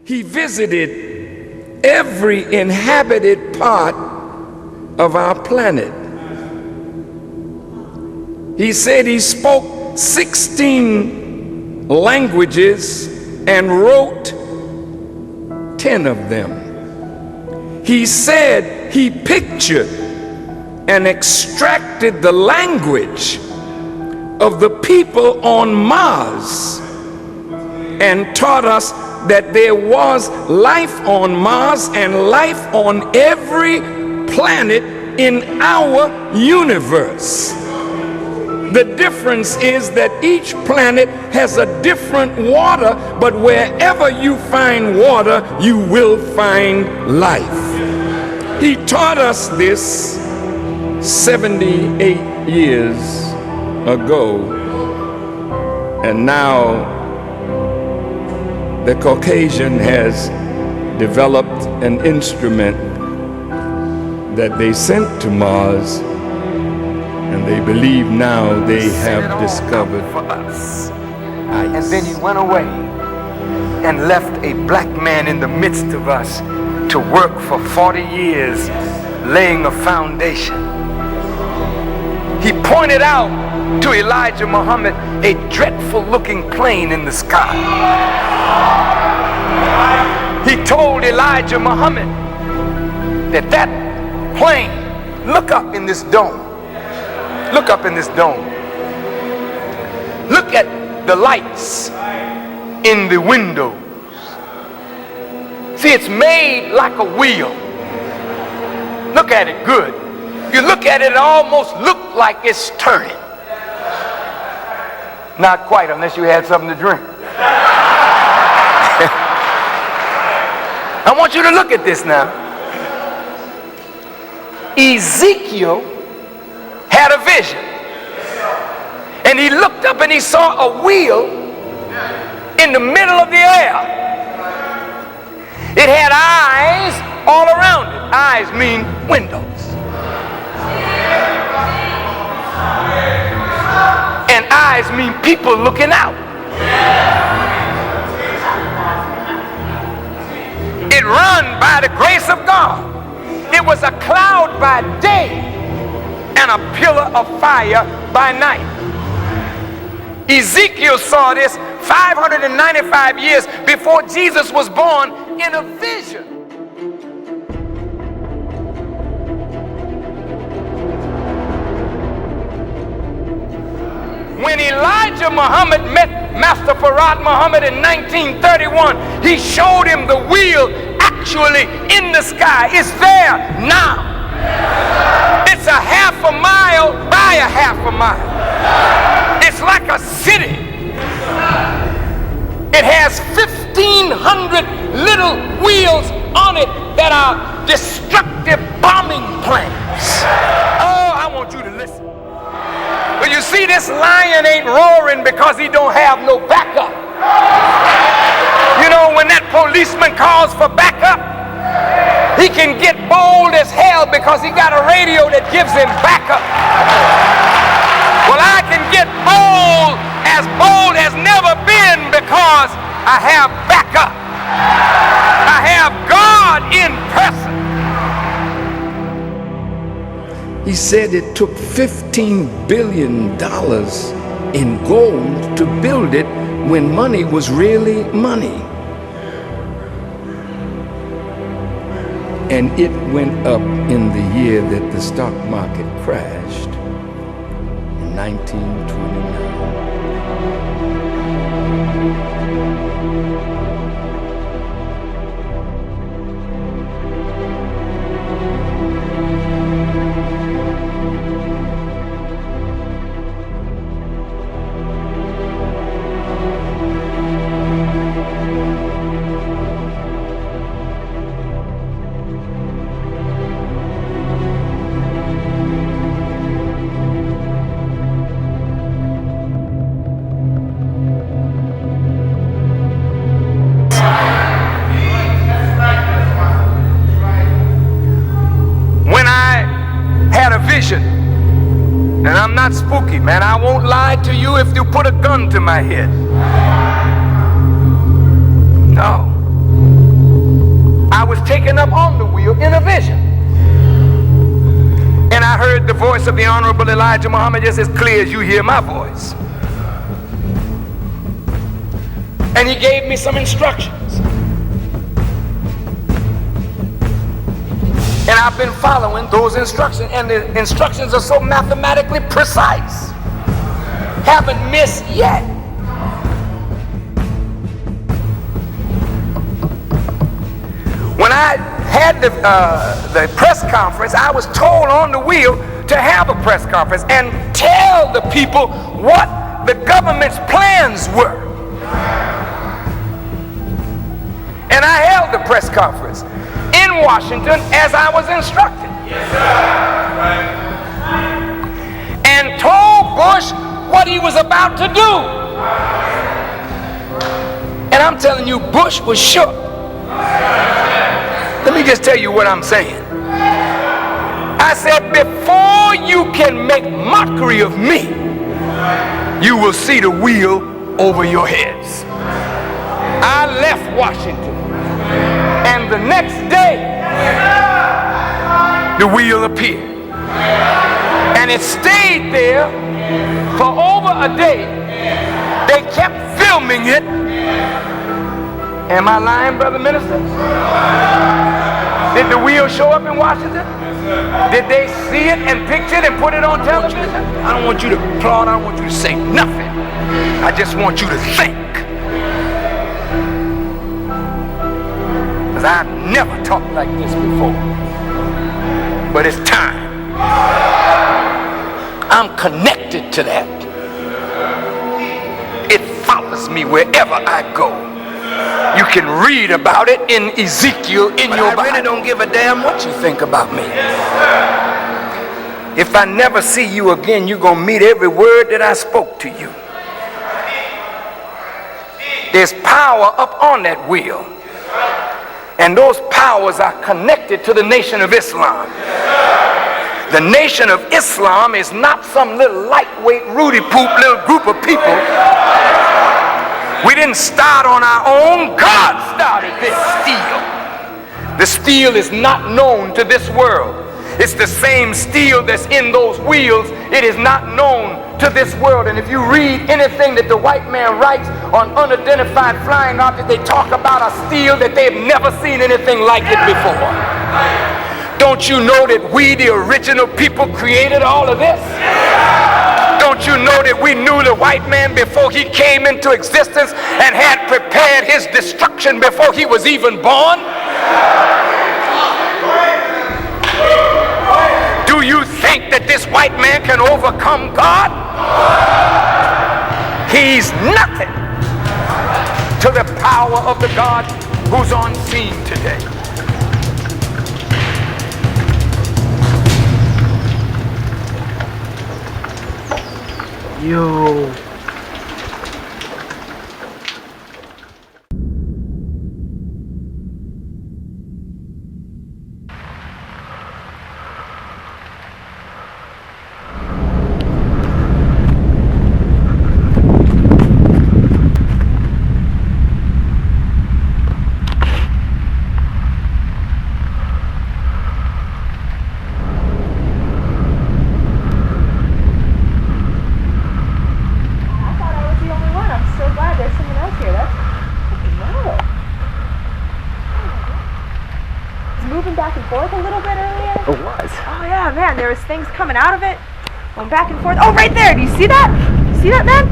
He visited every inhabited part of our planet. He said he spoke 16 languages and wrote 10 of them. He said he pictured and extracted the language of the people on Mars and taught us that there was life on Mars and life on every planet in our universe. The difference is that each planet has a different water, but wherever you find water, you will find life. He taught us this 78 years ago, and now the Caucasian has developed an instrument that they sent to Mars, and they believe now they have discovered for us. ice. And then he went away and left a black man in the midst of us to work for 40 years laying a foundation. He pointed out to Elijah Muhammad a dreadful looking plane in the sky. He told Elijah Muhammad that that plane, look up in this dome. Look up in this dome. Look at the lights in the windows. See, it's made like a wheel. Look at it good. You look at it, it almost looks like it's turning. Not quite, unless you had something to drink. I want you to look at this now. Ezekiel had a vision. And he looked up and he saw a wheel in the middle of the air. It had eyes all around it. Eyes mean windows. And eyes mean people looking out. It run by the grace of God. It was a cloud by day and a pillar of fire by night. Ezekiel saw this 595 years before Jesus was born in a vision. When Elijah Muhammad met Master Farad Muhammad in 1931, he showed him the wheel actually in the sky. It's there now. It's a half a mile by a half a mile. It's like a city. It has 1,500 little wheels on it that are destructive bombing planes. Oh, I want you to listen. But you see, this lion ain't roaring because he don't have no backup. You know, when that policeman calls for backup, he can get bold as hell because he got a radio that gives him backup. Well, I can get bold as never been because I have backup. I have God in person. He said it took $15 billion in gold to build it when money was really money. And it went up in the year that the stock market crashed in 1929. And I'm not spooky, man. I won't lie to you if you put a gun to my head. No. taken up on the wheel in a vision. And I heard the voice of the Honorable Elijah Muhammad just as clear as you hear my voice. And he gave me some instructions. And I've been following those instructions, and the instructions are so mathematically precise. Haven't missed yet. When I had the press conference, I was told on the wheel to have a press conference and tell the people what the government's plans were. And I held the press conference in Washington as I was instructed. Yes, sir. Right. And told Bush what he was about to do. And I'm telling you, Bush was shook. Let me just tell you what I'm saying. I said, before you can make mockery of me, you will see the wheel over your heads. I left Washington. And the next day, the wheel appeared. And it stayed there for over a day. They kept filming it. Am I lying, brother minister? Did the wheel show up in Washington? Did they see it and picture it and put it on television? I don't want you to applaud. I don't want you to say nothing. I just want you to think. Because I've never talked like this before. But it's time. I'm connected to that. It follows me wherever I go. You can read about it in Ezekiel in your Bible. I really don't give a damn what you think about me. If I never see you again, you're going to meet every word that I spoke to you. There's power up on that wheel. And those powers are connected to the Nation of Islam. The Nation of Islam is not some little lightweight, Rudy-poop little group of people. We didn't start on our own. God started this steel. The steel is not known to this world. It's the same steel that's in those wheels. It is not known to this world. And if you read anything that the white man writes on unidentified flying objects, they talk about a steel that they've never seen anything like it before. Don't you know that we, the original people, created all of this? Don't you know that we knew the white man before he came into existence and had prepared his destruction before he was even born? Do you think that this white man can overcome God? He's nothing to the power of the God who's on scene today. Yo. Things coming out of it, going back and forth. Oh, right there. Do you see that? See that, man?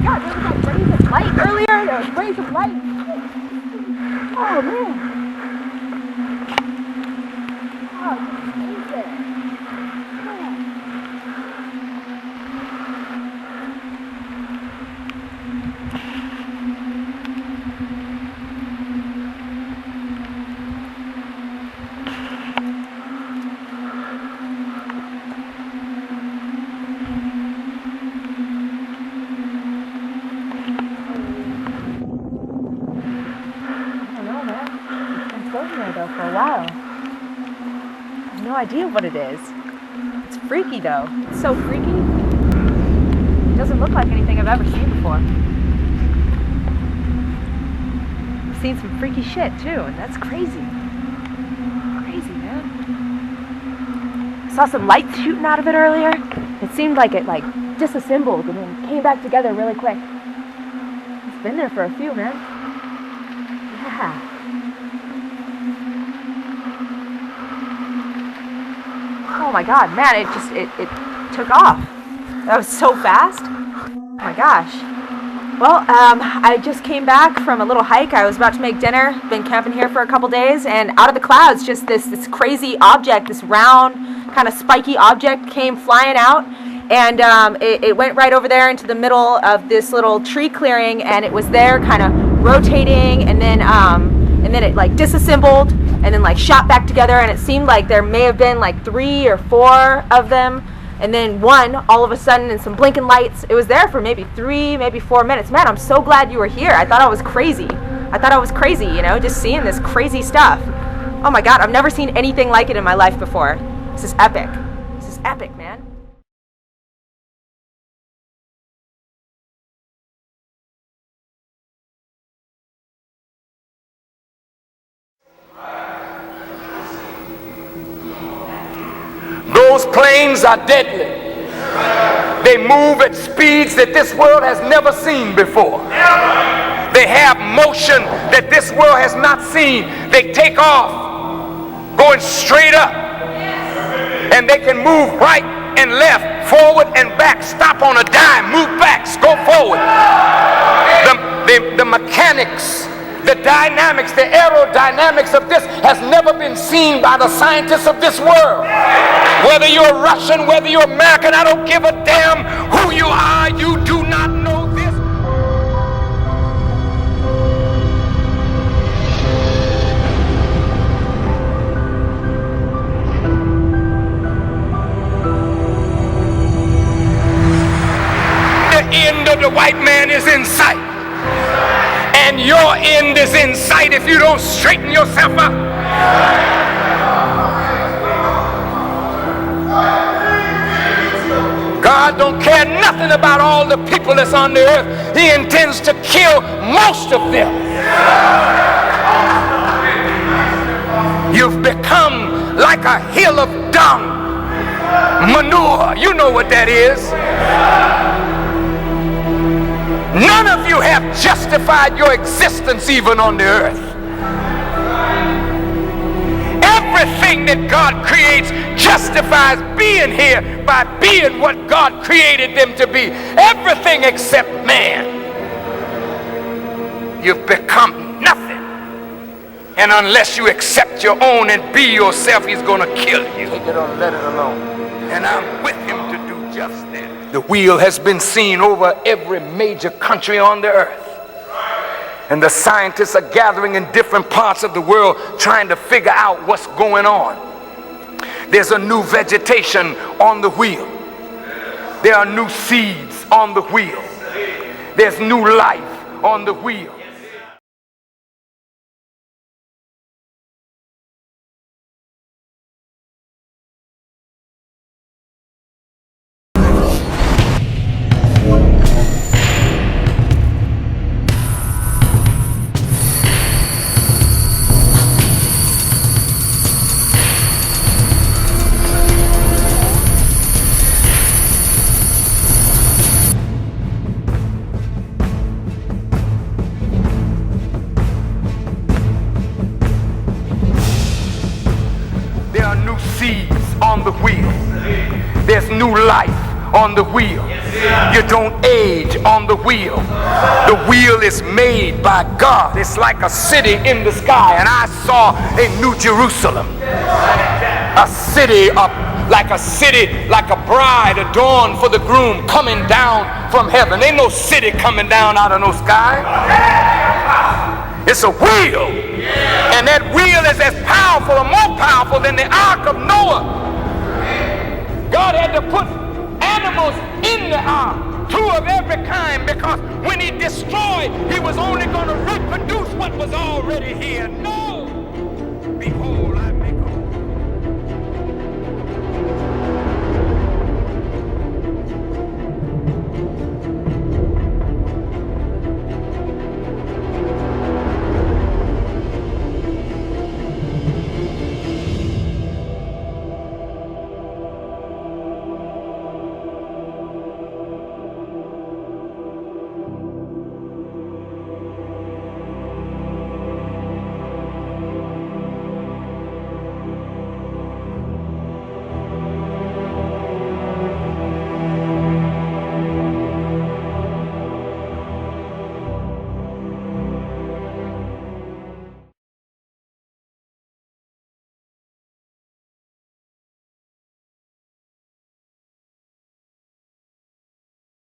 God, there was like rays of light earlier. There was rays of light. Oh, man. Oh, Jesus. while. I have no idea what it is. It's freaky though. It's so freaky. It doesn't look like anything I've ever seen before. I've seen some freaky shit too, and that's crazy. Crazy, man. I saw some lights shooting out of it earlier. It seemed like it disassembled and then came back together really quick. It's been there for a few, man. Yeah. Oh my God, man, it took off. That was so fast. Oh my gosh. Well, I just came back from a little hike. I was about to make dinner, been camping here for a couple days, and out of the clouds, just this crazy object, this round, kind of spiky object came flying out, and it went right over there into the middle of this little tree clearing, and it was there kind of rotating, and then it like disassembled, and then like shot back together, and it seemed like there may have been like 3 or 4 of them, and then one all of a sudden in some blinking lights. It was there for maybe 3, maybe 4 minutes. Man, I'm so glad you were here. I thought I was crazy, you know, just seeing this crazy stuff. Oh my God, I've never seen anything like it in my life before. This is epic. This is epic, man. Those planes are deadly. They move at speeds that this world has never seen before. They have motion that this world has not seen. They take off, going straight up. And they can move right and left, forward and back, stop on a dime, move back, go forward. The mechanics, the dynamics, the aerodynamics of this has never been seen by the scientists of this world. Whether you're Russian, whether you're American, I don't give a damn who you are, you do not know this. The end of the white man is in sight. And your end is in sight if you don't straighten yourself up. God don't care nothing about all the people that's on the earth. He intends to kill most of them. You've become like a hill of dung, manure. You know what that is. None of you have justified your existence even on the earth. Everything that God creates justifies being here by being what God created them to be. Everything except man. You've become nothing. And unless you accept your own and be yourself, he's going to kill you. Take it or let it alone. And I'm with him to do just that. The wheel has been seen over every major country on the earth. And the scientists are gathering in different parts of the world trying to figure out what's going on. There's a new vegetation on the wheel. There are new seeds on the wheel. There's new life on the wheel. On the wheel. There's new life on the wheel. You don't age on the wheel. The wheel is made by God. It's like a city in the sky, and I saw a New Jerusalem, a city like a bride adorned for the groom coming down from heaven. Ain't no city coming down out of no sky. It's a wheel, and that wheel is as powerful or more powerful than the ark of Noah. God had to put animals in the ark, 2 of every kind, because when he destroyed, he was only going to reproduce what was already here. No, Behold, I